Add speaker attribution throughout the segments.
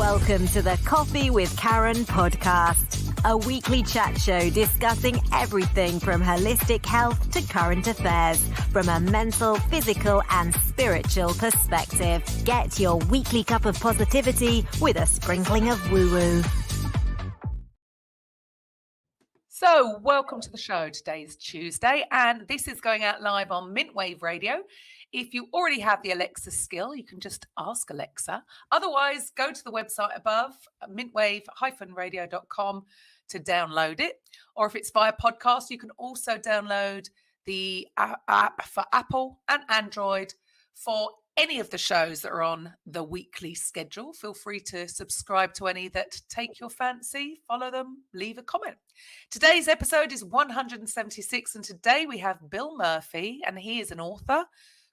Speaker 1: Welcome to the Coffee with Karen podcast, a weekly chat show discussing everything from holistic health to current affairs from a mental, physical and spiritual perspective. Get your weekly cup of positivity with a sprinkling of woo-woo.
Speaker 2: So welcome to the show. Today's Tuesday and this is going out live on Mintwave Radio. If you already have the Alexa skill, you can just ask Alexa. Otherwise, go to the website above, mintwave-radio.com to download it. Or if it's via podcast, you can also download the app for Apple and Android for any of the shows that are on the weekly schedule. Feel free to subscribe to any that take your fancy, follow them, leave a comment. Today's episode is 176, and today we have Bill Murphy, and he is an author,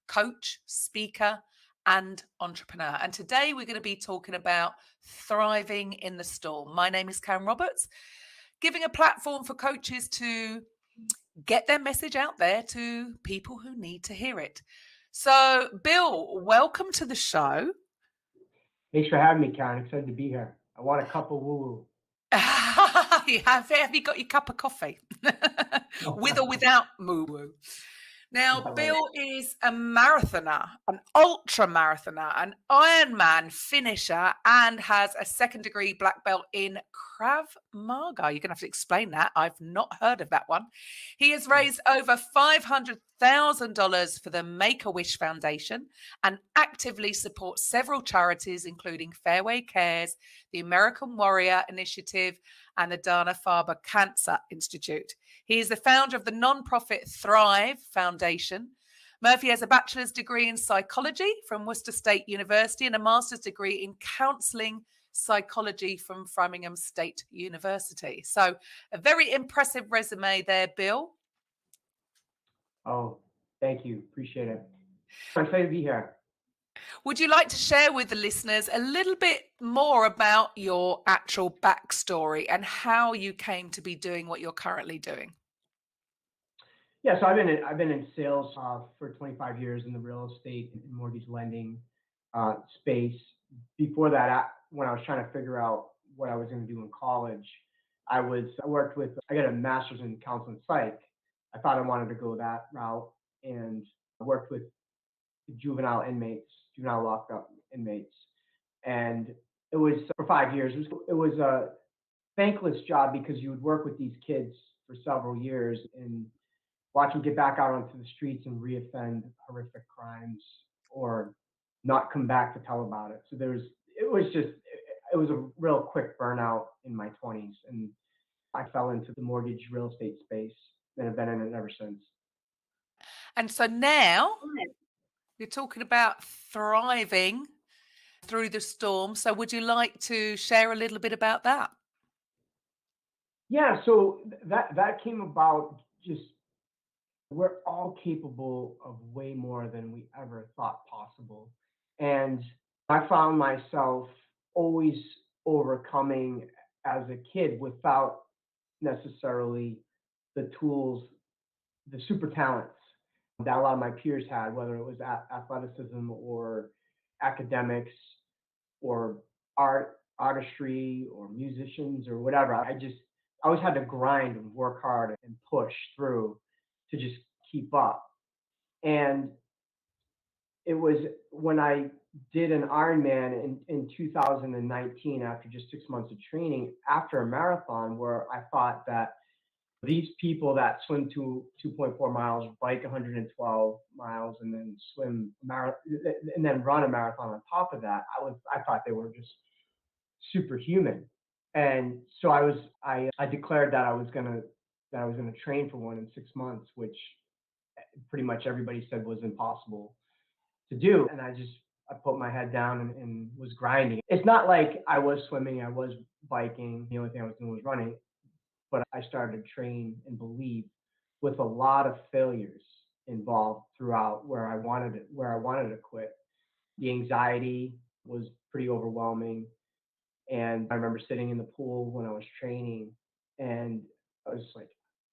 Speaker 2: coach, speaker, and entrepreneur. And today we're going to be talking about thriving in the storm. My name is Karen Roberts, giving a platform for coaches to get their message out there to people who need to hear it. So, Bill, welcome to the show.
Speaker 3: Thanks for having me, Karen. Excited to be here. I want a cup of woo-woo.
Speaker 2: Have you got your cup of coffee? With or without woo-woo? Now, Bill is a marathoner, an ultramarathoner, an Ironman finisher, and has a second-degree black belt in Krav Marga. You're going to have to explain that. I've not heard of that one. He has raised over $500,000 for the Make-A-Wish Foundation and actively supports several charities, including Fairway Cares, the American Warrior Initiative, and the Dana-Farber Cancer Institute. He is the founder of the non-profit Thrive Foundation. Murphy has a bachelor's degree in psychology from Worcester State University and a master's degree in counseling psychology from Framingham State University. So a very impressive resume there, Bill.
Speaker 3: Oh, thank you. Appreciate it. I'm excited to be here.
Speaker 2: Would you like to share with the listeners a little bit more about your actual backstory and how you came to be doing what you're currently doing?
Speaker 3: Yeah, so I've been in sales for 25 years in the real estate and mortgage lending space. Before that, when I was trying to figure out what I was going to do in college, I got a master's in counseling psych. I thought I wanted to go that route, and I worked with juvenile locked up inmates. And it was for 5 years. It was a thankless job because you would work with these kids for several years and watch them get back out onto the streets and reoffend horrific crimes or not come back to tell about it. So it was a real quick burnout in my 20s. And I fell into the mortgage real estate space and have been in it ever since.
Speaker 2: And so now you're talking about thriving through the storm. So would you like to share a little bit about that?
Speaker 3: Yeah, so that came about just we're all capable of way more than we ever thought possible. And I found myself always overcoming as a kid without necessarily the tools, the super talents that a lot of my peers had, whether it was athleticism or academics or artistry or musicians or whatever. I always had to grind and work hard and push through to just keep up. And it was when I did an Ironman in 2019, after just 6 months of training, after a marathon, where I thought that these people that swim 2.4 miles, bike 112 miles, and then and then run a marathon on top of that, I thought they were just superhuman. And so I declared that I was gonna train for one in 6 months, which pretty much everybody said was impossible to do. And I put my head down and was grinding. It's not like I was swimming, I was biking. The only thing I was doing was running. But I started to train and believe with a lot of failures involved throughout where I wanted to quit. The anxiety was pretty overwhelming. And I remember sitting in the pool when I was training, and I was like,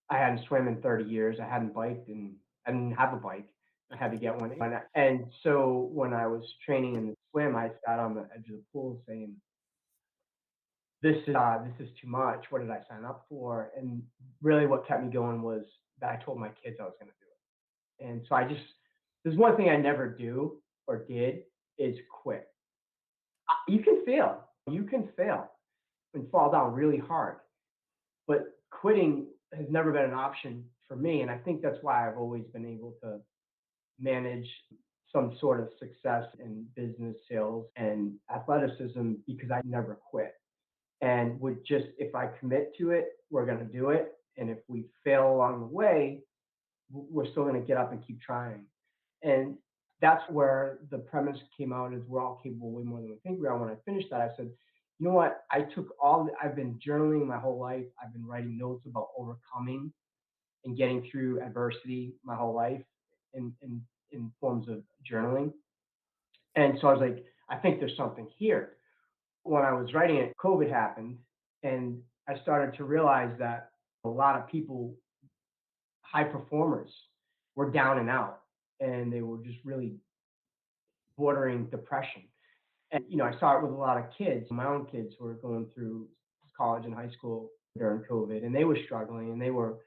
Speaker 3: I hadn't swam in 30 years. I hadn't biked, and I didn't have a bike. I had to get one. And so when I was training in the swim, I sat on the edge of the pool saying, this is too much. What did I sign up for? And really what kept me going was that I told my kids I was going to do it. And so there's one thing I never do or did is quit. You can fail. You can fail and fall down really hard. But quitting has never been an option for me. And I think that's why I've always been able to manage some sort of success in business, sales, and athleticism because I never quit. And would just, if I commit to it, we're going to do it. And if we fail along the way, we're still going to get up and keep trying. And that's where the premise came out is we're all capable way more than we think we are. When I finished that, I said, you know what? I've been journaling my whole life. I've been writing notes about overcoming and getting through adversity my whole life in forms of journaling. And so I was like, I think there's something here. When I was writing it, COVID happened, and I started to realize that a lot of people, high performers, were down and out, and they were just really bordering depression. And I saw it with a lot of kids. My own kids were going through college and high school during COVID, and they were struggling, and they were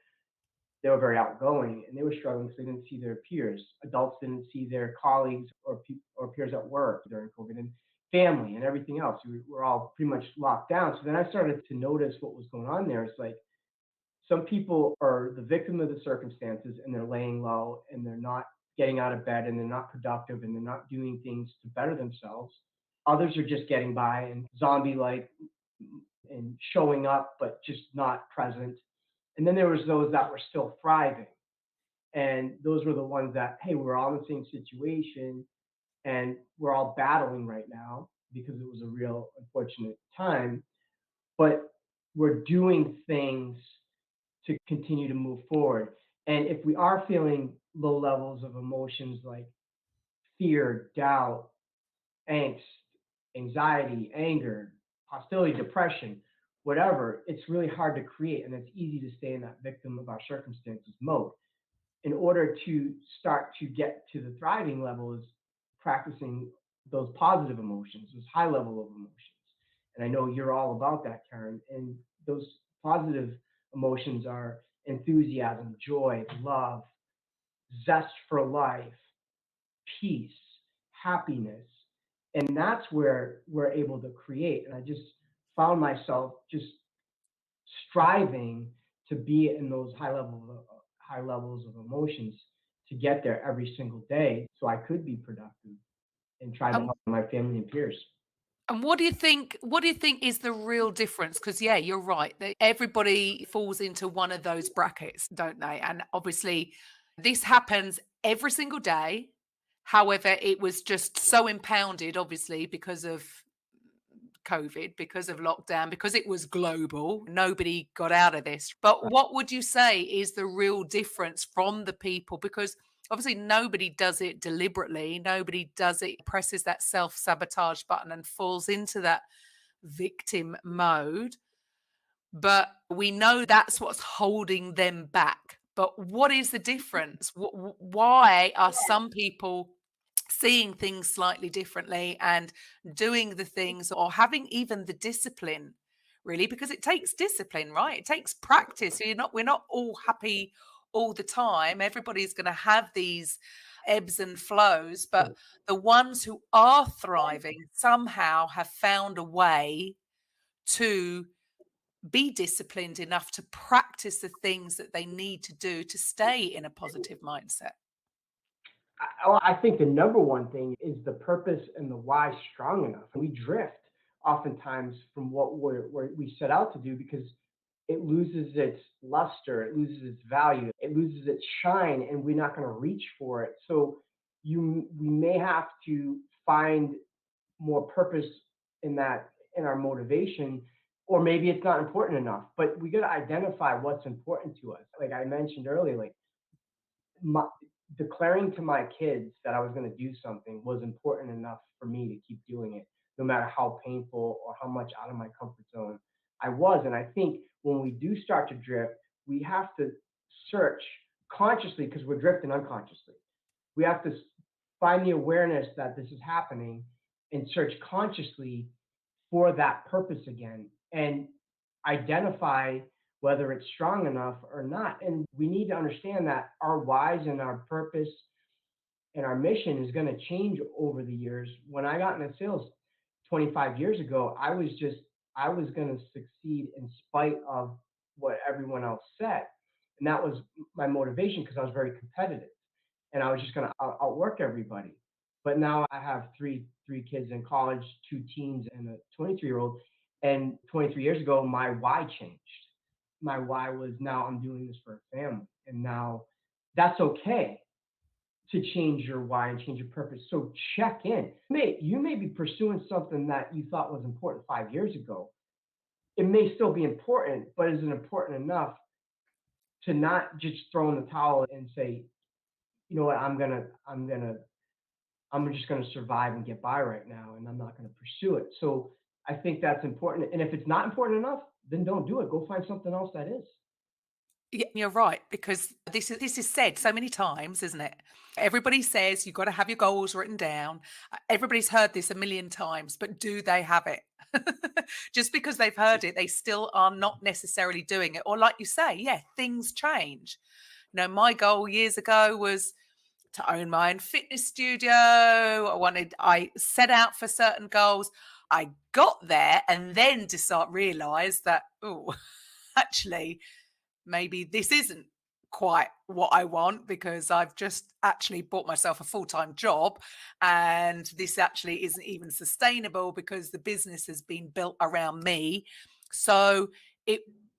Speaker 3: very outgoing, and they were struggling because they didn't see their peers. Adults didn't see their colleagues or peers at work during COVID, and family and everything else. We were all pretty much locked down. So then I started to notice what was going on there. It's like some people are the victim of the circumstances, and they're laying low, and they're not getting out of bed, and they're not productive, and they're not doing things to better themselves. Others are just getting by and zombie-like and showing up, but just not present. And then there was those that were still thriving. And those were the ones that, hey, we're all in the same situation and we're all battling right now because it was a real unfortunate time. But we're doing things to continue to move forward. And if we are feeling low levels of emotions like fear, doubt, angst, anxiety, anger, hostility, depression, whatever, it's really hard to create. And it's easy to stay in that victim of our circumstances mode. In order to start to get to the thriving level is practicing those positive emotions, those high level of emotions. And I know you're all about that, Karen. And those positive emotions are enthusiasm, joy, love, zest for life, peace, happiness. And that's where we're able to create. And I just found myself just striving to be in those high levels of emotions to get there every single day so I could be productive and try to
Speaker 2: And
Speaker 3: help my family and peers.
Speaker 2: And what do you think? What do you think is the real difference? Because yeah, you're right. Everybody falls into one of those brackets, don't they? And obviously, this happens every single day. However, it was just so impounded, obviously, because of COVID, because of lockdown, because it was global. Nobody got out of this. But what would you say is the real difference from the people? Because obviously nobody does it deliberately. Nobody does it, presses that self-sabotage button and falls into that victim mode. But we know that's what's holding them back. But what is the difference? Why are some people seeing things slightly differently and doing the things or having even the discipline, really, because it takes discipline, right? It takes practice. We're not all happy all the time. Everybody's going to have these ebbs and flows, but the ones who are thriving somehow have found a way to be disciplined enough to practice the things that they need to do to stay in a positive mindset.
Speaker 3: I think the number one thing is the purpose and the why strong enough. We drift oftentimes from what we set out to do because it loses its luster, it loses its value, it loses its shine, and we're not going to reach for it. So we may have to find more purpose in our motivation, or maybe it's not important enough. But we got to identify what's important to us. Like I mentioned earlier, like declaring to my kids that I was going to do something was important enough for me to keep doing it, no matter how painful or how much out of my comfort zone I was. And I think when we do start to drift, we have to search consciously because we're drifting unconsciously. We have to find the awareness that this is happening and search consciously for that purpose again. and identify whether it's strong enough or not. And we need to understand that our whys and our purpose and our mission is going to change over the years. When I got into sales 25 years ago, I was going to succeed in spite of what everyone else said. And that was my motivation because I was very competitive and I was just going to outwork everybody. But now I have three kids in college, two teens and a 23-year-old. And 23 years ago, my why changed. My why was now I'm doing this for a family. And now that's okay to change your why and change your purpose. So check in. You may be pursuing something that you thought was important 5 years ago. It may still be important, but is it important enough to not just throw in the towel and say, you know what, I'm just gonna survive and get by right now, and I'm not gonna pursue it. So I think that's important. And if it's not important enough, then don't do it. Go find something else that is.
Speaker 2: Yeah, you're right, because this is said so many times, isn't it? Everybody says you've got to have your goals written down. Everybody's heard this a million times, but do they have it? Just because they've heard it, they still are not necessarily doing it. Or like you say, yeah, things change. My goal years ago was to own my own fitness studio. I set out for certain goals. I got there and then realized that, oh, actually, maybe this isn't quite what I want, because I've just actually bought myself a full-time job and this actually isn't even sustainable because the business has been built around me. So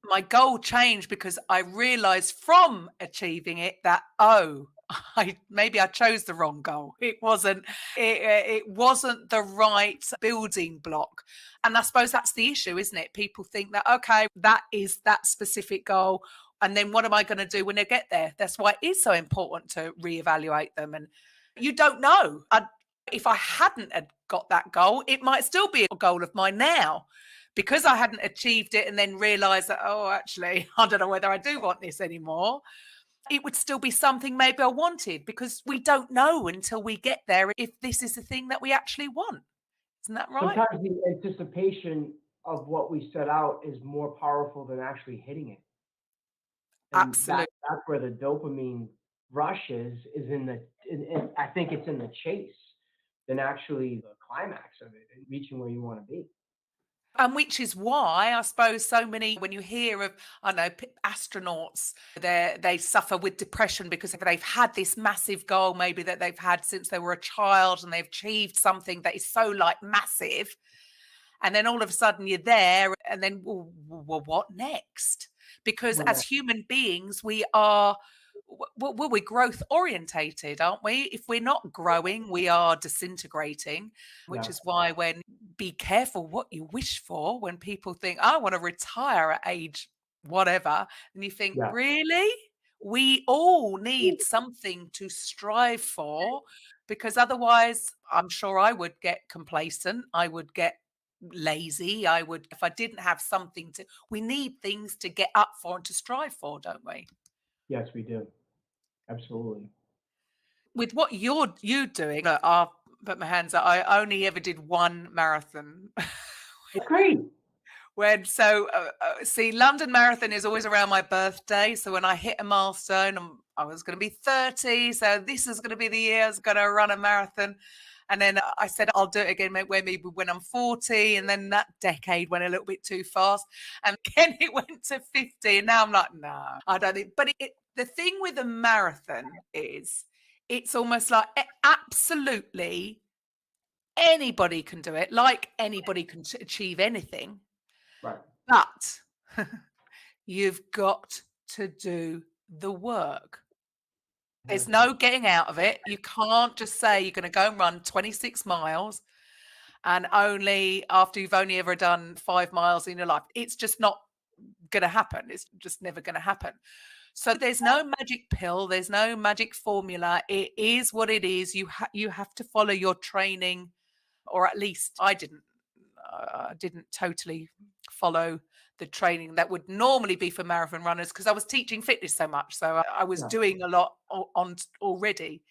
Speaker 2: my goal changed because I realized from achieving it that, maybe I chose the wrong goal. It wasn't the right building block. And I suppose that's the issue, isn't it? People think that, okay, that is that specific goal. And then what am I going to do when I get there? That's why it is so important to reevaluate them. And you don't know. If I hadn't had got that goal, it might still be a goal of mine now, because I hadn't achieved it and then realized that, actually, I don't know whether I do want this anymore. It would still be something maybe I wanted, because we don't know until we get there if this is the thing that we actually want. Isn't that right?
Speaker 3: Sometimes the anticipation of what we set out is more powerful than actually hitting it. And
Speaker 2: Absolutely.
Speaker 3: that's where the dopamine rush is I think it's in the chase than actually the climax of it and reaching where you want to be.
Speaker 2: And which is why I suppose so many, when you hear of, astronauts, they suffer with depression because they've had this massive goal, maybe that they've had since they were a child, and they've achieved something that is so massive. And then all of a sudden you're there, and then, well, what next? Because as human beings, we're growth orientated, aren't we? If we're not growing, we are disintegrating, which is why be careful what you wish for. When people think, I want to retire at age whatever, and you think, really? We all need something to strive for, because otherwise I'm sure I would get complacent. I would get lazy. If I didn't have something we need things to get up for and to strive for, don't we?
Speaker 3: Yes, we do. Absolutely.
Speaker 2: With what you doing, I'll put my hands up. I only ever did one marathon.
Speaker 3: Great.
Speaker 2: See, London Marathon is always around my birthday. So when I hit a milestone, I was going to be 30. So this is going to be the year I was going to run a marathon. And then I said, I'll do it again maybe when I'm 40. And then that decade went a little bit too fast. And then it went to 50. And now I'm like, no, I don't think. But the thing with a marathon is it's almost like absolutely anybody can do it. Like anybody can achieve anything.
Speaker 3: Right.
Speaker 2: But you've got to do the work. There's no getting out of it. You can't just say you're going to go and run 26 miles and only after you've only ever done 5 miles in your life. It's just not going to happen. It's just never going to happen. So there's no magic pill. There's no magic formula. It is what it is. You have to follow your training, or at least I didn't totally follow the training that would normally be for marathon runners, because I was teaching fitness so much. So I was doing a lot on already.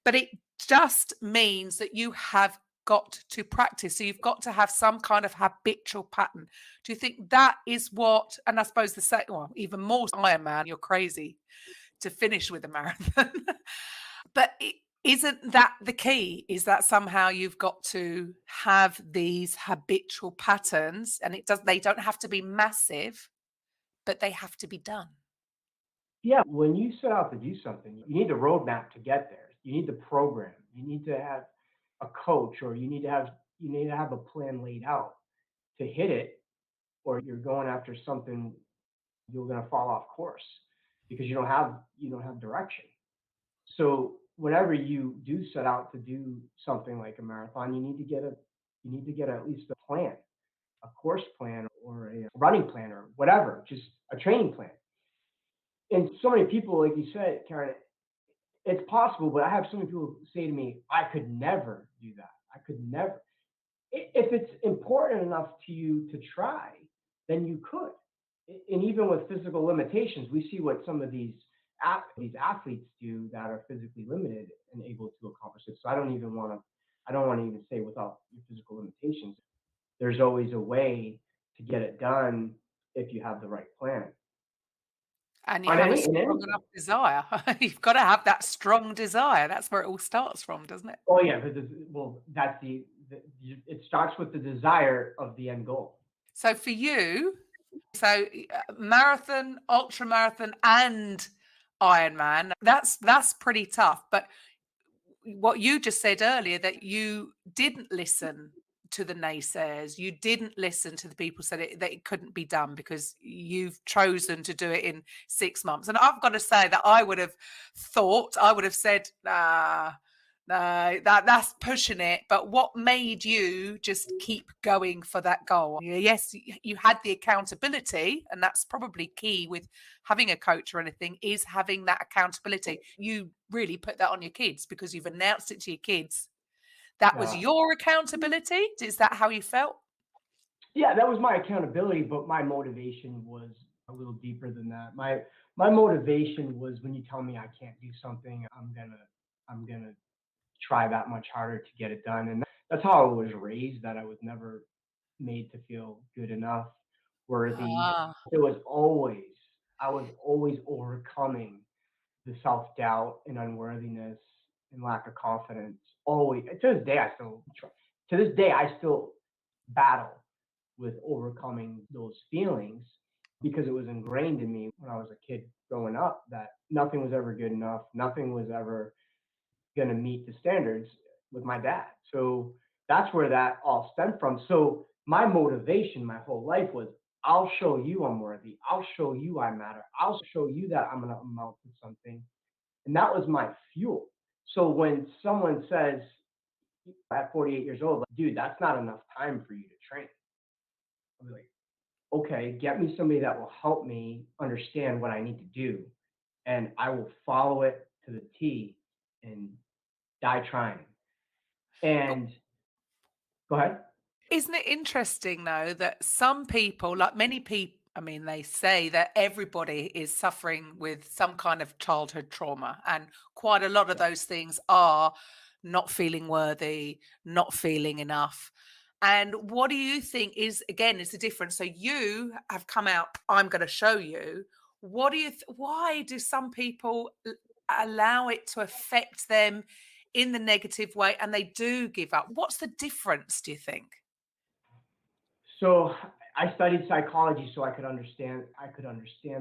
Speaker 2: But it just means that you have got to practice. So you've got to have some kind of habitual pattern. Do you think that is what, and I suppose the second one, even more Ironman, you're crazy to finish with a marathon. But isn't that the key? Is that somehow you've got to have these habitual patterns, and they don't have to be massive, but they have to be done.
Speaker 3: Yeah, when you set out to do something, you need a roadmap to get there. You need the program. You need to have a coach, or you need to have a plan laid out to hit it, or you're going after something, you're going to fall off course because you don't have direction. So whenever you do set out to do something like a marathon, you need to get at least a plan, a course plan, or a running plan, or whatever, just a training plan. And so many people, like you said, Karen, it's possible, but I have so many people say to me, I could never do that. I could never. If it's important enough to you to try, then you could. And even with physical limitations, we see what some of these athletes do that are physically limited and able to accomplish it. So I don't want to even say without your physical limitations. There's always a way to get it done if you have the right plan.
Speaker 2: And you
Speaker 3: On
Speaker 2: have a
Speaker 3: any in
Speaker 2: strong
Speaker 3: anything.
Speaker 2: enough desire. You've got to have that strong desire. That's where it all starts from, doesn't it?
Speaker 3: Oh yeah, well, that's it starts with the desire of the end goal.
Speaker 2: So for you, marathon, ultra marathon, and Ironman, that's pretty tough. But what you just said earlier, that you didn't listen to the naysayers, you didn't listen to the people who said that it couldn't be done, because you've chosen to do it in 6 months. And I've got to say that I would have said, nah, no, that's pushing it. But what made you just keep going for that goal? Yes, you had the accountability, and that's probably key with having a coach or anything, is having that accountability. You really put that on your kids because you've announced it to your kids. That was
Speaker 3: Yeah.
Speaker 2: your accountability. Is that how you felt?
Speaker 3: Yeah, that was my accountability, but my motivation was a little deeper than that. My motivation was, when you tell me I can't do something, I'm gonna try that much harder to get it done. And that's how I was raised, that I was never made to feel good enough, worthy.
Speaker 2: Ah,
Speaker 3: It was I was always overcoming the self-doubt and unworthiness and lack of confidence. Always. To this day I still battle with overcoming those feelings, because it was ingrained in me when I was a kid growing up that nothing was ever good enough, nothing was ever going to meet the standards with my dad. So that's where that all stemmed from. So my motivation my whole life was, I'll show you I'm worthy. I'll show you I matter. I'll show you that I'm going to amount to something. And that was my fuel. So when someone says at 48 years old, like, dude, that's not enough time for you to train, I'll be like, okay, get me somebody that will help me understand what I need to do, and I will follow it to the T and die trying.
Speaker 2: but
Speaker 3: And go ahead.
Speaker 2: isn't it interesting though that some people, like many people, I mean, they say that everybody is suffering with some kind of childhood trauma, and quite a lot of
Speaker 3: Yeah.
Speaker 2: those things are not feeling worthy, not feeling enough. And what do you think is the difference? So you have come out, I'm going to show you. Why do some people allow it to affect them in the negative way, and they do give up? What's the difference, do you think?
Speaker 3: So I studied psychology so I could understand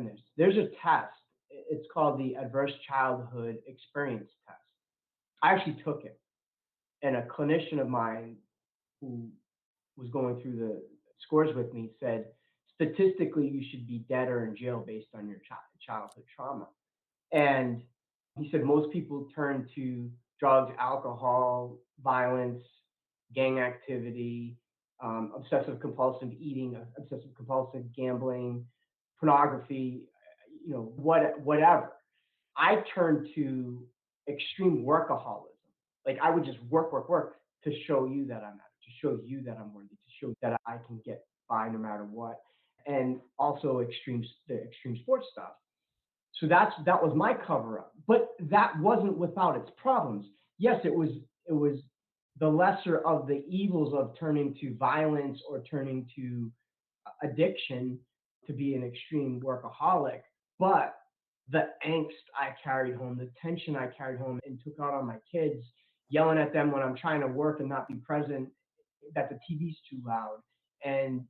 Speaker 3: this. There's a test. It's called the Adverse Childhood Experience Test. I actually took it, and a clinician of mine who was going through the scores with me said, statistically, you should be dead or in jail based on your childhood trauma. And he said most people turn to drugs, alcohol, violence, gang activity, obsessive compulsive eating, obsessive compulsive gambling, pornography, whatever. I turned to extreme workaholism. Like I would just work, work, work to show you that I'm at, to show you that I'm worthy, to show that I can get by no matter what. And also the extreme sports stuff. So that was my cover up. But that wasn't without its problems. Yes, it was the lesser of the evils of turning to violence or turning to addiction, to be an extreme workaholic. But the angst I carried home, the tension I carried home and took out on my kids, yelling at them when I'm trying to work and not be present, that the TV's too loud, and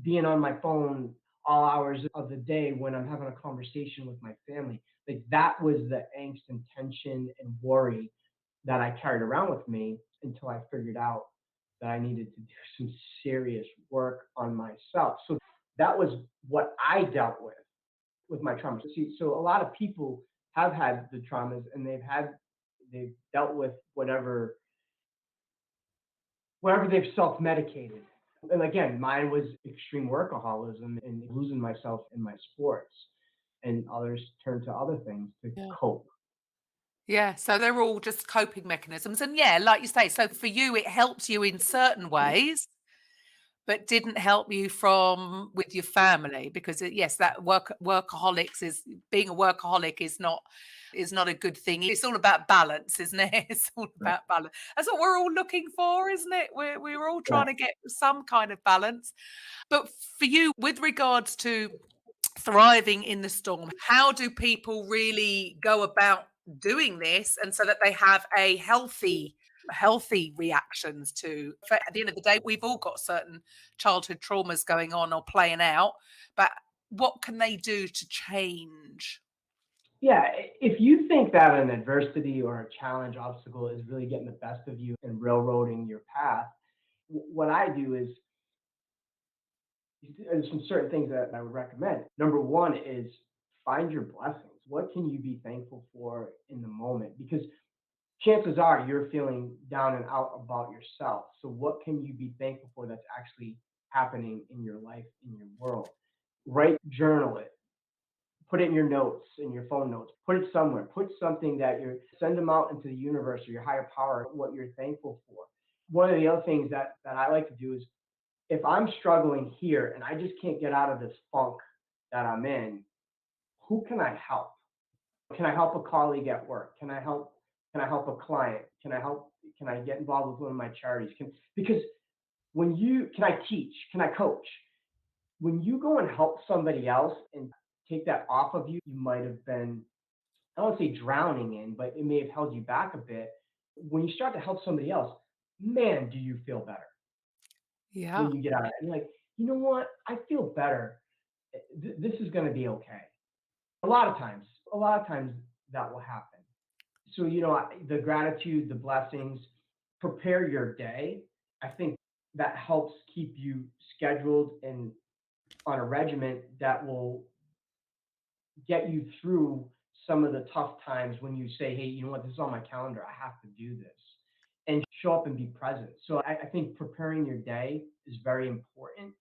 Speaker 3: being on my phone all hours of the day when I'm having a conversation with my family. Like that was the angst and tension and worry that I carried around with me until I figured out that I needed to do some serious work on myself. So that was what I dealt with my traumas. See, so a lot of people have had the traumas and they've dealt with whatever they've self-medicated. And again, mine was extreme workaholism and losing myself in my sports. And others turn to other things to
Speaker 2: Yeah.
Speaker 3: cope.
Speaker 2: Yeah, so they're all just coping mechanisms. And yeah, like you say, so for you, it helps you in certain ways, but didn't help you from with your family because yes, that workaholics is being a workaholic is not a good thing. It's all about balance, isn't it? It's all
Speaker 3: Right.
Speaker 2: about balance. That's what we're all looking for, isn't it? We're all
Speaker 3: Yeah.
Speaker 2: trying to get some kind of balance. But for you, with regards to thriving in the storm, how do people really go about doing this and so that they have a healthy reactions to at the end of the day we've all got certain childhood traumas going on or playing out, but what can they do to change?
Speaker 3: Yeah, if you think that an adversity or a challenge obstacle is really getting the best of you and railroading your path, what I do is there's some certain things that I would recommend. Number one is find your blessings. What can you be thankful for in the moment? Because chances are you're feeling down and out about yourself. So what can you be thankful for that's actually happening in your life, in your world? Write, journal it, put it in your notes, in your phone notes, put it somewhere, put something that send them out into the universe or your higher power, what you're thankful for. One of the other things that I like to do is if I'm struggling here and I just can't get out of this funk that I'm in, who can I help? Can I help a colleague at work? Can I help a client? Can I get involved with one of my charities? Because can I teach? Can I coach? When you go and help somebody else and take that off of you, you might have been, I don't want to say drowning in, but it may have held you back a bit. When you start to help somebody else, man, do you feel better
Speaker 2: Yeah.
Speaker 3: when you get out of it. And you're like, you know what? I feel better. This is going to be okay. A lot of times that will happen. So, the gratitude, the blessings, prepare your day. I think that helps keep you scheduled and on a regiment that will get you through some of the tough times when you say, hey, you know what, this is on my calendar. I have to do this and show up and be present. So I think preparing your day is very important.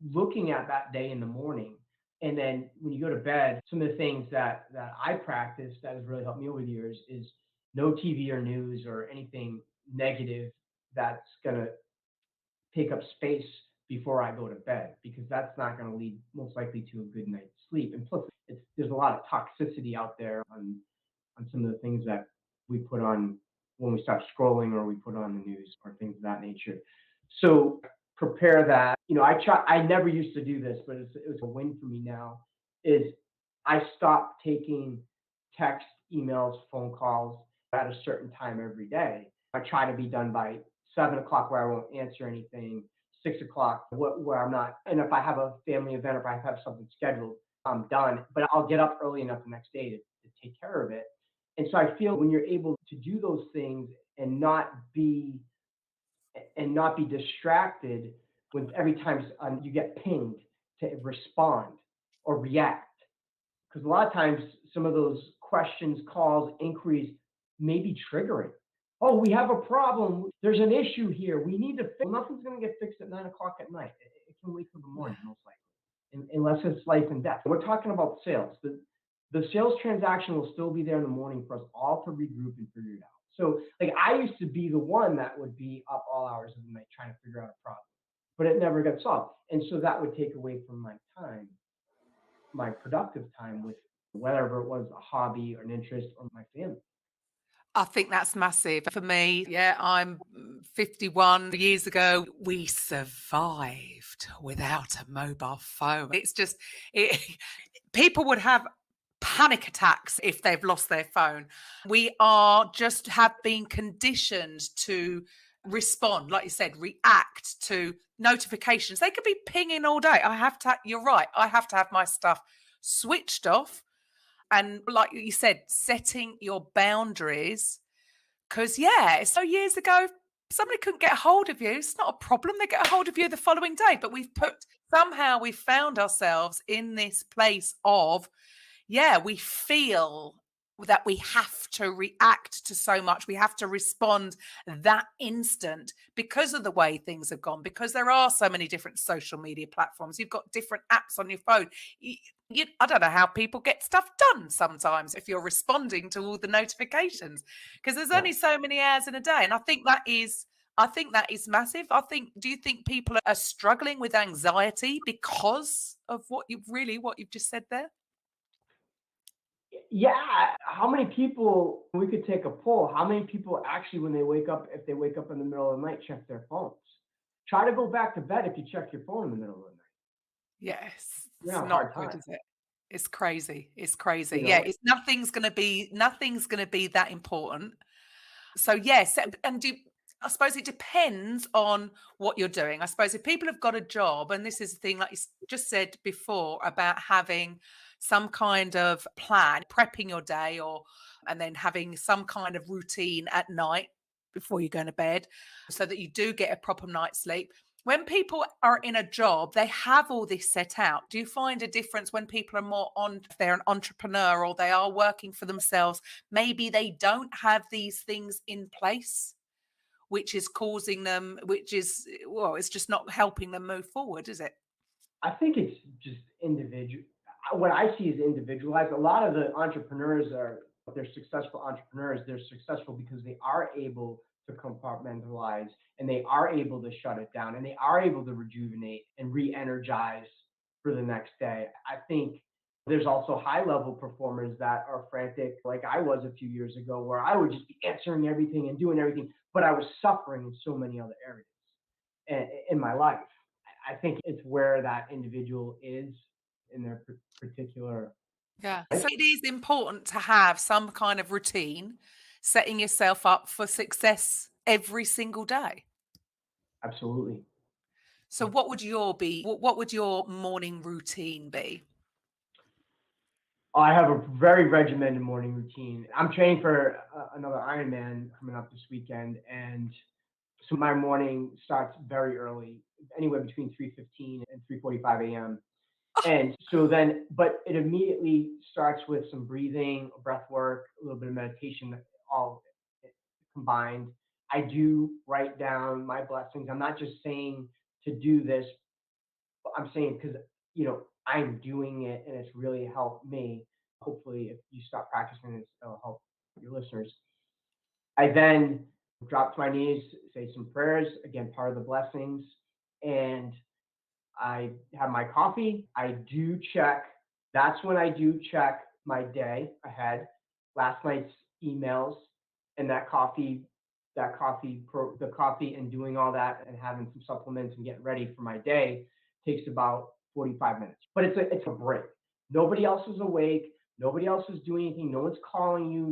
Speaker 3: Looking at that day in the morning. And then when you go to bed, some of the things that I practice that has really helped me over the years is no TV or news or anything negative that's going to take up space before I go to bed, because that's not going to lead most likely to a good night's sleep. And plus, there's a lot of toxicity out there on some of the things that we put on when we start scrolling or we put on the news or things of that nature. So prepare that. I never used to do this, but it was a win for me now. Is I stopped taking text, emails, phone calls at a certain time every day. I try to be done by 7 o'clock where I won't answer anything, 6 o'clock where I'm not. And if I have a family event or if I have something scheduled, I'm done. But I'll get up early enough the next day to take care of it. And so I feel when you're able to do those things and not be distracted when every time you get pinged to respond or react, because a lot of times some of those questions, calls, inquiries may be triggering. Oh, we have a problem. There's an issue here. We need to fix. Well, nothing's going to get fixed at 9 o'clock at night. It can wait till the morning, most likely, unless it's life and death. We're talking about sales. The sales transaction will still be there in the morning for us all to regroup and figure it out. So, like, I used to be the one that would be up all hours of the night trying to figure out a problem, but it never got solved. And so that would take away from my time, my productive time with whatever it was, a hobby or an interest or my family.
Speaker 2: I think that's massive. For me, yeah, I'm 51 years ago. We survived without a mobile phone. It's just, it, people would have panic attacks if they've lost their phone. We are just have been conditioned to respond, like you said, react to notifications. They could be pinging all day. You're right. I have to have my stuff switched off. And like you said, setting your boundaries. Because, yeah, so years ago, somebody couldn't get a hold of you. It's not a problem. They get a hold of you the following day. But somehow we found ourselves in this place of, yeah, we feel that we have to react to so much. We have to respond that instant because of the way things have gone, because there are so many different social media platforms. You've got different apps on your phone. I don't know how people get stuff done sometimes if you're responding to all the notifications, because there's only so many hours in a day. And I think that is massive. Do you think people are struggling with anxiety because of what you've just said there?
Speaker 3: Yeah, how many people, we could take a poll, how many people actually, when they wake up, if they wake up in the middle of the night, check their phones? Try to go back to bed if you check your phone in the middle of the night.
Speaker 2: Yes,
Speaker 3: You're
Speaker 2: it's
Speaker 3: gonna have a
Speaker 2: not
Speaker 3: hard
Speaker 2: good,
Speaker 3: time,
Speaker 2: is it? It's crazy. It's crazy.
Speaker 3: you
Speaker 2: Yeah,
Speaker 3: know?
Speaker 2: nothing's gonna be that important. So yes, I suppose it depends on what you're doing. I suppose if people have got a job, and this is the thing, like you just said before, about having some kind of plan, prepping your day, and then having some kind of routine at night before you go to bed, so that you do get a proper night's sleep. When people are in a job, they have all this set out. Do you find a difference when people are if they're an entrepreneur or they are working for themselves? Maybe they don't have these things in place, which is it's just not helping them move forward, is it?
Speaker 3: I think it's just individual. What I see is individualized. A lot of the entrepreneurs they're successful entrepreneurs. They're successful because they are able to compartmentalize, and they are able to shut it down, and they are able to rejuvenate and re-energize for the next day. I think there's also high level performers that are frantic, like I was a few years ago, where I would just be answering everything and doing everything, but I was suffering in so many other areas in my life. I think it's where that individual is in their particular.
Speaker 2: Yeah. So it is important to have some kind of routine, setting yourself up for success every single day.
Speaker 3: Absolutely.
Speaker 2: So what would your morning routine be?
Speaker 3: I have a very regimented morning routine. I'm training for another Ironman coming up this weekend, and so my morning starts very early, anywhere between 3:15 and 3:45 a.m. And so then, but it immediately starts with some breathing, breath work, a little bit of meditation, all combined. I do write down my blessings. I'm not just saying to do this, but I'm saying because, I'm doing it and it's really helped me. Hopefully, if you stop practicing this, it'll help your listeners. I then drop to my knees, say some prayers, again, part of the blessings, and I have my coffee. That's when I do check my day ahead, last night's emails, and the coffee and doing all that and having some supplements and getting ready for my day takes about 45 minutes. But it's a break. Nobody else is awake. Nobody else is doing anything. No one's calling you.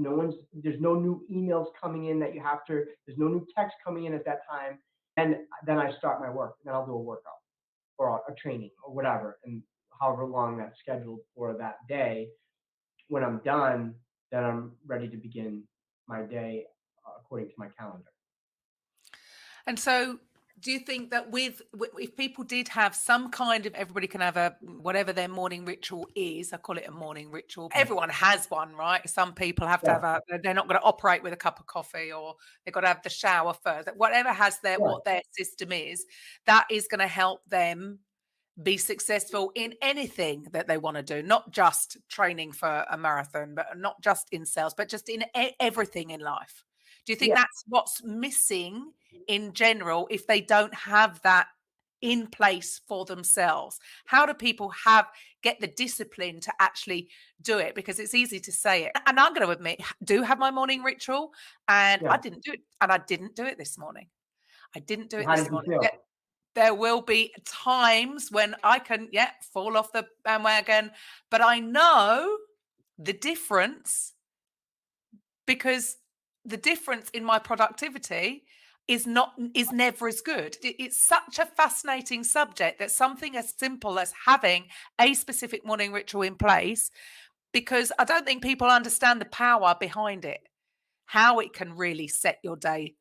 Speaker 3: There's no new emails coming in there's no new text coming in at that time. And then I start my work. Then I'll do a workout or a training or whatever, and however long that's scheduled for that day. When I'm done, then I'm ready to begin my day according to my calendar.
Speaker 2: And so do you think that if people did have some kind of, everybody can have whatever their morning ritual is, I call it a morning ritual. Everyone has one, right? Some people have to have they're not going to operate with a cup of coffee, or they've got to have the shower first. Whatever what their system is, that is going to help them be successful in anything that they want to do, not just training for a marathon, but not just in sales, but just in everything in life. Do you think that's what's missing in general if they don't have that in place for themselves? How do people get the discipline to actually do it? Because it's easy to say it. And I'm going to admit, I do have my morning ritual, and I
Speaker 3: Yeah.
Speaker 2: didn't do it. And I didn't do it this morning. I didn't do it
Speaker 3: How
Speaker 2: this
Speaker 3: did you
Speaker 2: morning.
Speaker 3: feel?
Speaker 2: There will be times when I can, fall off the bandwagon, but I know the difference, because the difference in my productivity is never as good. It's such a fascinating subject that something as simple as having a specific morning ritual in place, because I don't think people understand the power behind it, how it can really set your day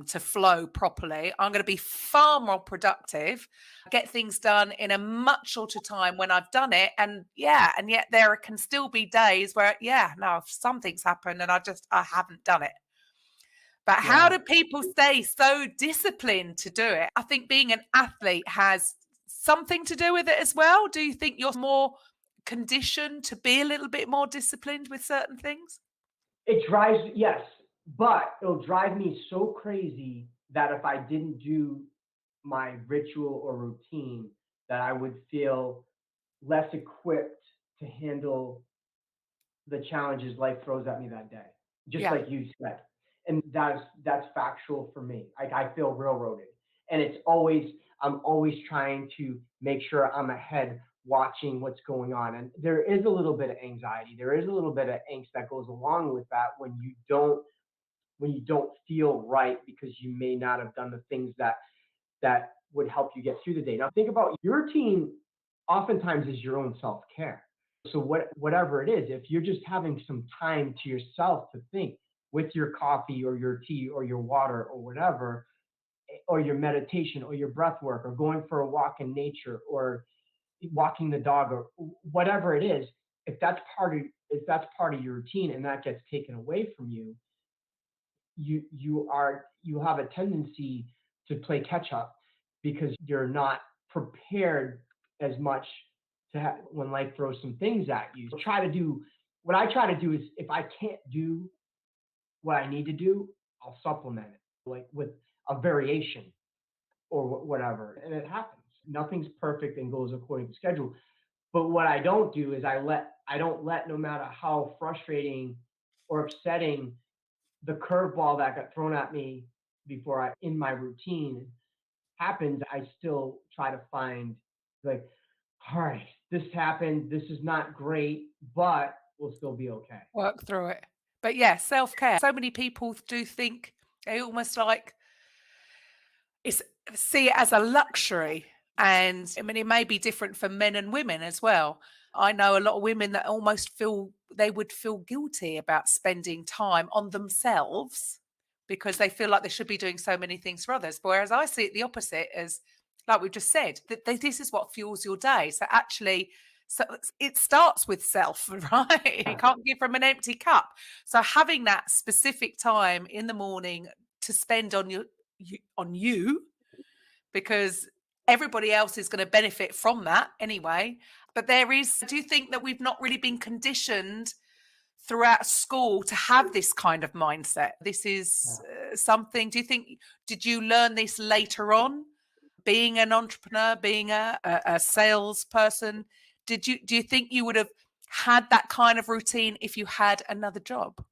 Speaker 2: to flow properly. I'm going to be far more productive, get things done in a much shorter time when I've done it. And yet there can still be days where, no, something's happened and I haven't done it. But how
Speaker 3: Yeah.
Speaker 2: do people stay so disciplined to do it? I think being an athlete has something to do with it as well. Do you think you're more conditioned to be a little bit more disciplined with certain things?
Speaker 3: It drives, yes, but it'll drive me so crazy that if I didn't do my ritual or routine, that I would feel less equipped to handle the challenges life throws at me that day, just
Speaker 2: Yeah.
Speaker 3: like you said. And that's factual for me. Like I feel railroaded. And I'm always trying to make sure I'm ahead watching what's going on. And there is a little bit of anxiety. There is a little bit of angst that goes along with that when you don't feel right because you may not have done the things that would help you get through the day. Now think about your routine oftentimes is your own self-care. So whatever it is, if you're just having some time to yourself to think with your coffee or your tea or your water or whatever, or your meditation or your breath work or going for a walk in nature or walking the dog or whatever it is, if that's part of your routine and that gets taken away from you, you have a tendency to play catch up because you're not prepared as much when life throws some things at you. What I try to do is if I can't do what I need to do, I'll supplement it like with a variation or whatever, and it happens. Nothing's perfect and goes according to schedule. But what I don't do is I don't let no matter how frustrating or upsetting the curveball that got thrown at me before I in my routine happens, I still try to find like, all right, this happened. This is not great, but we'll still be okay.
Speaker 2: Work through it. But yeah, self-care. So many people do think they almost like it's see it as a luxury. And I mean, it may be different for men and women as well. I know a lot of women that almost feel they would feel guilty about spending time on themselves because they feel like they should be doing so many things for others. Whereas I see it the opposite, as like we've just said, that this is what fuels your day. So actually, so it starts with self, right? You can't give from an empty cup. So having that specific time in the morning to spend on you, because everybody else is going to benefit from that anyway. But do you think that we've not really been conditioned throughout school to have this kind of mindset? This is
Speaker 3: Yeah.
Speaker 2: something, did you learn this later on, being an entrepreneur, being a salesperson? Do you think you would have had that kind of routine if you had another job?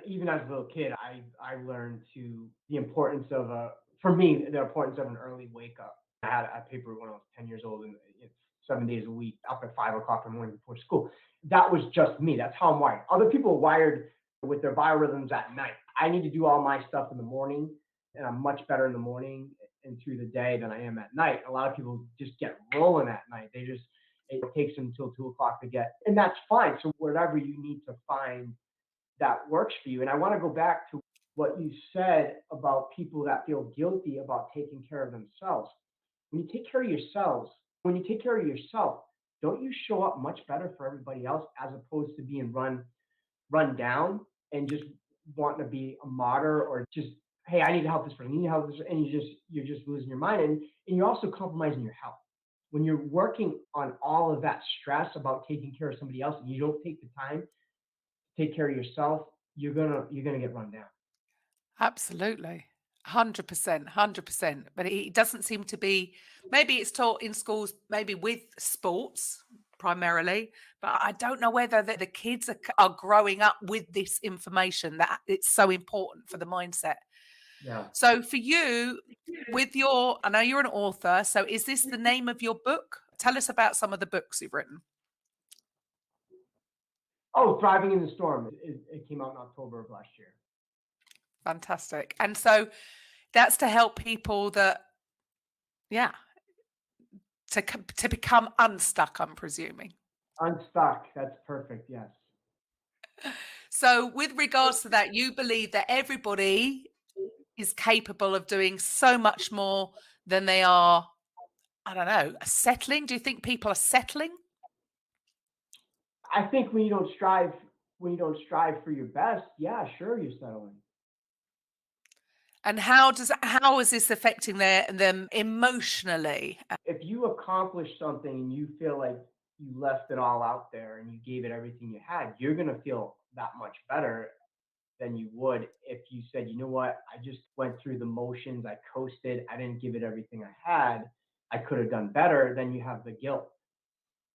Speaker 3: Even as a little kid, I learned the importance of for me, the importance of an early wake up. I had a paper when I was 10 years old and it's 7 days a week, up at 5 o'clock in the morning before school. That was just me. That's how I'm wired. Other people are wired with their biorhythms at night. I need to do all my stuff in the morning, and I'm much better in the morning and through the day than I am at night. A lot of people just get rolling at night. It takes them until 2 o'clock to get, and that's fine. So whatever you need to find that works for you. And I want to go back to what you said about people that feel guilty about taking care of themselves. When you take care of yourselves, when you take care of yourself, don't you show up much better for everybody else as opposed to being run down and just wanting to be a martyr or just, hey, I need to help this person, I need to help this, and you're just losing your mind, and you're also compromising your health. When you're working on all of that stress about taking care of somebody else and you don't take the time take care of yourself, you're gonna get run down.
Speaker 2: Absolutely. 100%, 100%. But it doesn't seem to be, maybe it's taught in schools, maybe with sports primarily, but I don't know whether the kids are growing up with this information that it's so important for the mindset.
Speaker 3: Yeah.
Speaker 2: So for you, with your, I know you're an author, so is this the name of your book? Tell us about some of the books you've written.
Speaker 3: Oh, Thriving in the Storm. It came out in October of last year.
Speaker 2: Fantastic. And so that's to help people that, yeah, to become unstuck, I'm presuming.
Speaker 3: Unstuck. That's perfect. Yes.
Speaker 2: So with regards to that, you believe that everybody is capable of doing so much more than they are, I don't know, settling? Do you think people are settling?
Speaker 3: I think when you don't strive for your best, yeah, sure, you're settling.
Speaker 2: And how is this affecting them emotionally?
Speaker 3: If you accomplish something and you feel like you left it all out there and you gave it everything you had, you're gonna feel that much better than you would if you said, you know what, I just went through the motions, I coasted, I didn't give it everything I had, I could have done better. Then you have the guilt.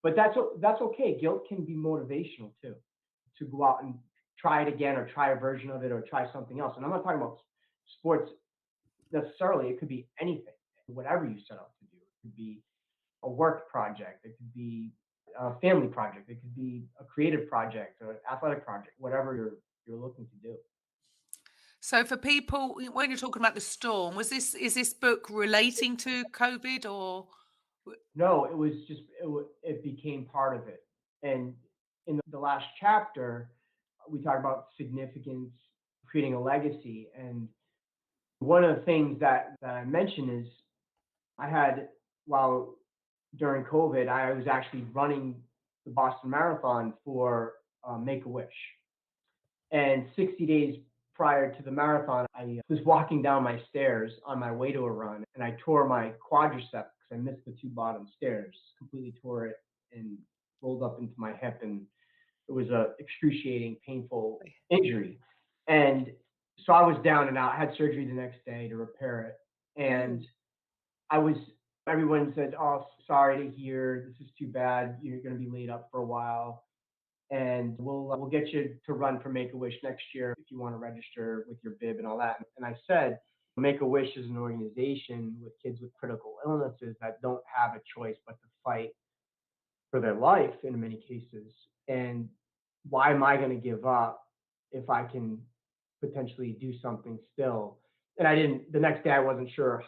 Speaker 3: But that's okay. Guilt can be motivational too, to go out and try it again or try a version of it or try something else. And I'm not talking about sports necessarily. It could be anything, whatever you set out to do. It could be a work project. It could be a family project. It could be a creative project or an athletic project, whatever you're looking to do.
Speaker 2: So for people, when you're talking about the storm, is this book relating to COVID or?
Speaker 3: No, it was just it became part of it. And in the last chapter, we talk about significance, creating a legacy. And one of the things that I mentioned is I had, while during COVID, I was actually running the Boston Marathon for Make a Wish. And 60 days prior to the marathon, I was walking down my stairs on my way to a run, and I tore my quadricep because I missed the two bottom stairs, completely tore it and rolled up into my hip. And it was a excruciating, painful injury. And so I was down and out. I had surgery the next day to repair it. And I was, everyone said, oh, sorry to hear. This is too bad. You're going to be laid up for a while. And we'll get you to run for Make-A-Wish next year if you want to register with your bib and all that. And I said, Make-A-Wish is an organization with kids with critical illnesses that don't have a choice but to fight for their life in many cases. And why am I going to give up if I can potentially do something still? And I didn't, the next day I wasn't sure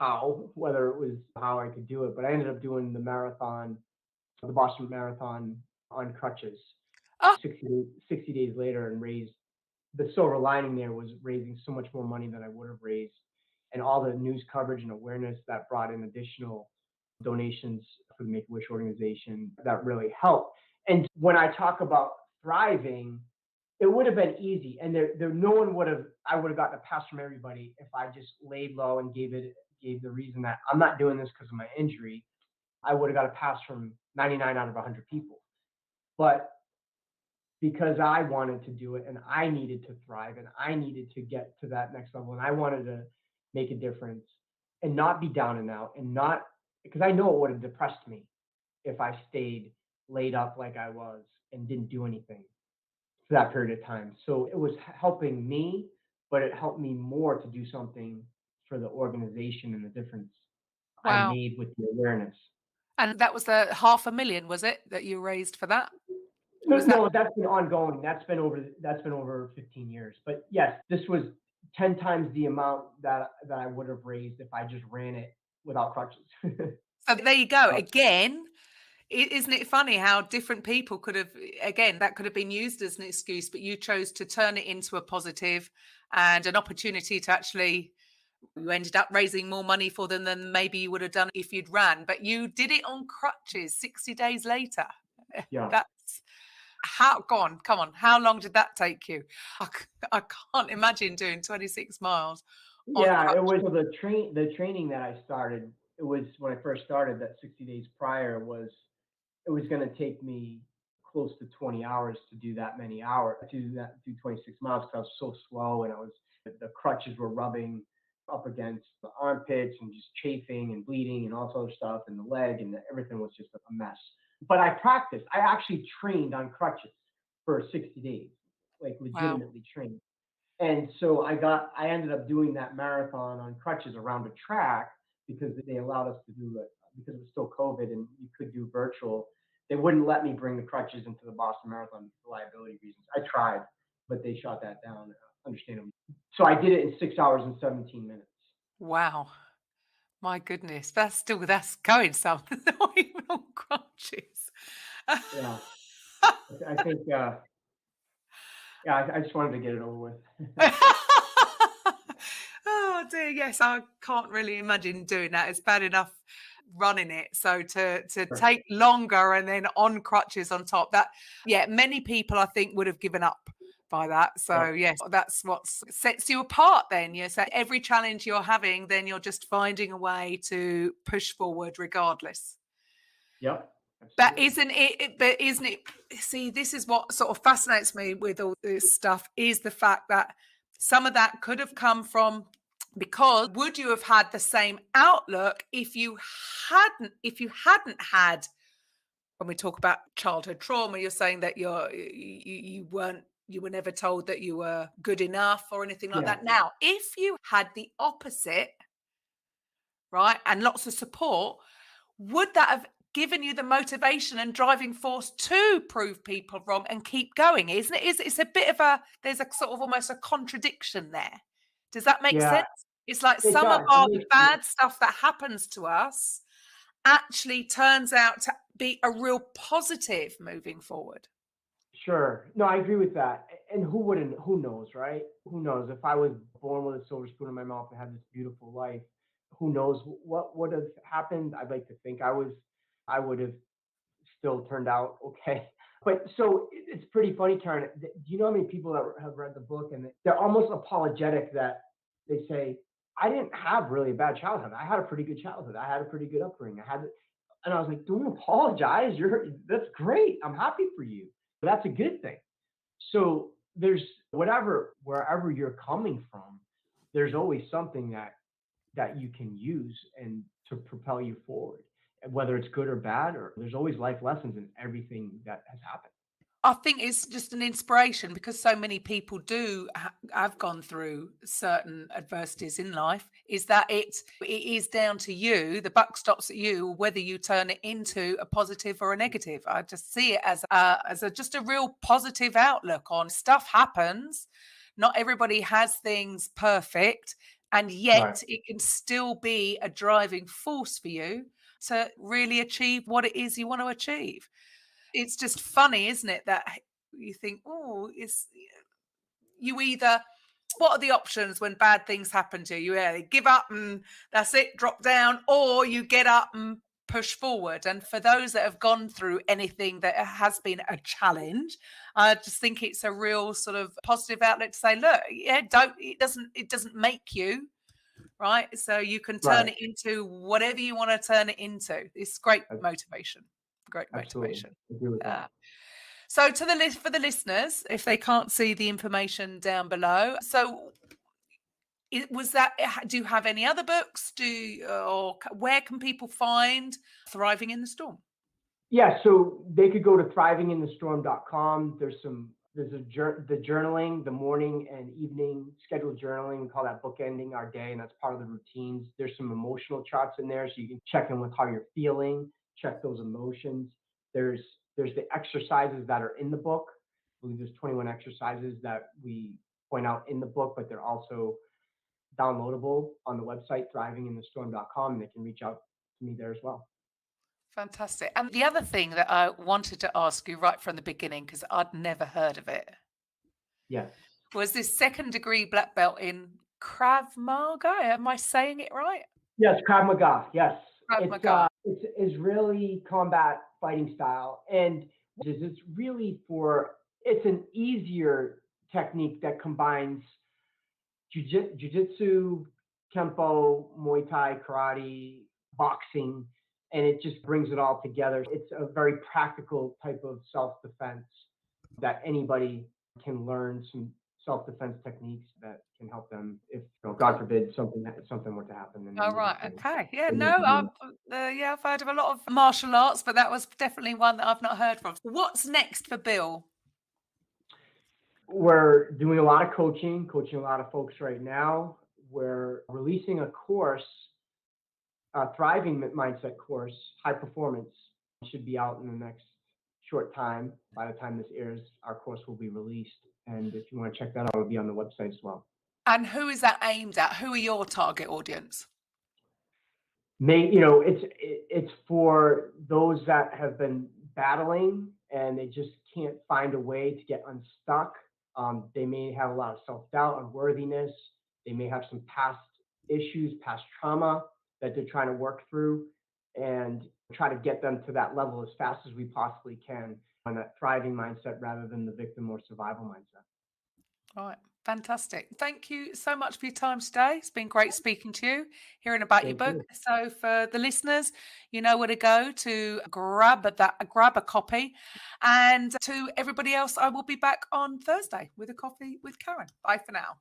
Speaker 3: whether it was how I could do it, but I ended up doing the marathon, the Boston Marathon on crutches.
Speaker 2: Oh.
Speaker 3: 60 days later, and raised, the silver lining there was raising so much more money than I would have raised. And all the news coverage and awareness that brought in additional donations for the Make-A-Wish organization, that really helped. And when I talk about thriving, it would have been easy. And no one would have, I would have gotten a pass from everybody if I just laid low and gave the reason that I'm not doing this because of my injury. I would have got a pass from 99 out of 100 people. But because I wanted to do it and I needed to thrive and I needed to get to that next level and I wanted to make a difference and not be down and out, and not, because I know it would have depressed me if I stayed laid up like I was and didn't do anything for that period of time. So it was helping me, but it helped me more to do something for the organization and the difference I made with the awareness.
Speaker 2: And that was the 500,000, was it, that you raised for that?
Speaker 3: No, that's been ongoing. That's been over 15 years. But yes, this was 10 times the amount that I would have raised if I just ran it without crutches.
Speaker 2: So there you go. Again, isn't it funny how different people could have, again, that could have been used as an excuse, but you chose to turn it into a positive and an opportunity to actually, you ended up raising more money for them than maybe you would have done if you'd ran, but you did it on crutches 60 days later.
Speaker 3: Yeah.
Speaker 2: That's come on. How long did that take you? I can't imagine doing 26 miles.
Speaker 3: Yeah, it was the training that I started. It was when I first started, that 60 days prior it was going to take me close to 20 hours to do that many hours, to do 26 miles, because I was so slow and the crutches were rubbing up against the armpits and just chafing and bleeding and all sorts of stuff, and the leg, and everything was just a mess. But I practiced. I actually trained on crutches for 60 days, like
Speaker 2: Wow.
Speaker 3: legitimately trained. And so I ended up doing that marathon on crutches around a track because they allowed us to do it because it was still COVID and you could do virtual. They wouldn't let me bring the crutches into the Boston Marathon for liability reasons. I tried, but they shot that down, understandably. So I did it in 6 hours and 17 minutes.
Speaker 2: Wow. My goodness. That's going something. Not even on crutches.
Speaker 3: Yeah, I think, yeah, I just wanted to get it over with.
Speaker 2: Oh dear, yes, I can't really imagine doing that. It's bad enough running it. So to
Speaker 3: Sure.
Speaker 2: take longer and then on crutches on top, that yeah, many people I think would have given up by that. So
Speaker 3: Yep.
Speaker 2: yes, that's what sets you apart then. You so every challenge you're having, then you're just finding a way to push forward regardless.
Speaker 3: Yep.
Speaker 2: But
Speaker 3: Absolutely.
Speaker 2: isn't it? See, this is what sort of fascinates me with all this stuff is the fact that some of that could have come from because would you have had the same outlook if you hadn't had when we talk about childhood trauma, you're saying that you were never told that you were good enough or anything like
Speaker 3: Yeah.
Speaker 2: that. Now, if you had the opposite, right, and lots of support, would that have given you the motivation and driving force to prove people wrong and keep going? Isn't it? It's a bit of there's a sort of almost a contradiction there. Does that make
Speaker 3: Yeah.
Speaker 2: sense? It's like
Speaker 3: It
Speaker 2: some of
Speaker 3: does.
Speaker 2: our the bad stuff that happens to us actually turns out to be a real positive moving forward.
Speaker 3: Sure. No, I agree with that. And who wouldn't? Who knows, right? Who knows? If I was born with a silver spoon in my mouth and had this beautiful life, who knows what would have happened? I'd like to think I would have still turned out okay. But so it's pretty funny, Karen. Do you know how many people that have read the book and they're almost apologetic that they say, I didn't have really a bad childhood. I had a pretty good childhood. I had a pretty good upbringing. And I was like, don't apologize. That's great. I'm happy for you. That's a good thing. So there's wherever you're coming from, there's always something that you can use and to propel you forward, whether it's good or bad, or there's always life lessons in everything that has happened.
Speaker 2: I think it's just an inspiration because so many people have gone through certain adversities in life. Is that it is down to you. The buck stops at you, whether you turn it into a positive or a negative. I just see it as just a real positive outlook on stuff happens. Not everybody has things perfect, and
Speaker 3: Right.
Speaker 2: yet it can still be a driving force for you to really achieve what it is you want to achieve. It's just funny, isn't it, that you think, oh, it's you either what are the options when bad things happen to you? Yeah, give up and that's it, drop down, or you get up and push forward. And for those that have gone through anything that has been a challenge, I just think it's a real sort of positive outlet to say, look, yeah, it doesn't make you right. So you can turn
Speaker 3: Right.
Speaker 2: it into whatever you want to turn it into. It's great
Speaker 3: I-
Speaker 2: motivation. Great
Speaker 3: Absolutely.
Speaker 2: motivation.
Speaker 3: I agree with
Speaker 2: Yeah.
Speaker 3: that.
Speaker 2: So to the list for the listeners, if they can't see the information down below, so was that? Do you have any other books? Where can people find Thriving in the Storm?
Speaker 3: Yeah, so they could go to thrivinginthestorm.com. There's the journaling, the morning and evening scheduled journaling. We call that bookending our day, and that's part of the routines. There's some emotional charts in there, so you can check in with how you're feeling, check those emotions. There's the exercises that are in the book. I believe there's 21 exercises that we point out in the book, but they're also downloadable on the website, thrivinginthestorm.com, and they can reach out to me there as well.
Speaker 2: Fantastic. And the other thing that I wanted to ask you right from the beginning, because I'd never heard of it,
Speaker 3: Yes.
Speaker 2: was this second degree black belt in Krav Marga. Am I saying it right?
Speaker 3: Yes, Krav Maga. Yes,
Speaker 2: Krav Maga.
Speaker 3: it's Israeli combat fighting style, and it's really it's an easier technique that combines jujitsu, kempo, Muay Thai, karate, boxing, and it just brings it all together. It's a very practical type of self-defense that anybody can learn self-defense techniques that can help them if, God forbid, something were to happen. And
Speaker 2: Oh, right. Okay. Yeah,
Speaker 3: they
Speaker 2: no,
Speaker 3: need to do
Speaker 2: I've heard of a lot of martial arts, but that was definitely one that I've not heard from. What's next for Bill?
Speaker 3: We're doing a lot of coaching a lot of folks right now. We're releasing a course, a thriving mindset course, high performance. It should be out in the next short time. By the time this airs, our course will be released. And if you want to check that out, it'll be on the website as well.
Speaker 2: And who is that aimed at? Who are your target audience?
Speaker 3: It's for those that have been battling and they just can't find a way to get unstuck. They may have a lot of self-doubt, unworthiness. They may have some past issues, past trauma that they're trying to work through, and try to get them to that level as fast as we possibly can on that thriving mindset rather than the victim or survival mindset.
Speaker 2: All right. Fantastic. Thank you so much for your time today. It's been great speaking to you, hearing about your book. So for the listeners, you know where to go to grab a copy. And to everybody else, I will be back on Thursday with a coffee with Karen. Bye for now.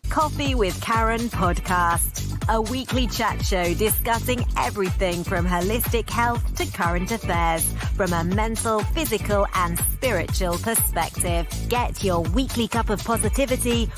Speaker 1: Coffee with Karen podcast, a weekly chat show discussing everything from holistic health to current affairs from a mental, physical and spiritual perspective. Get your weekly cup of positivity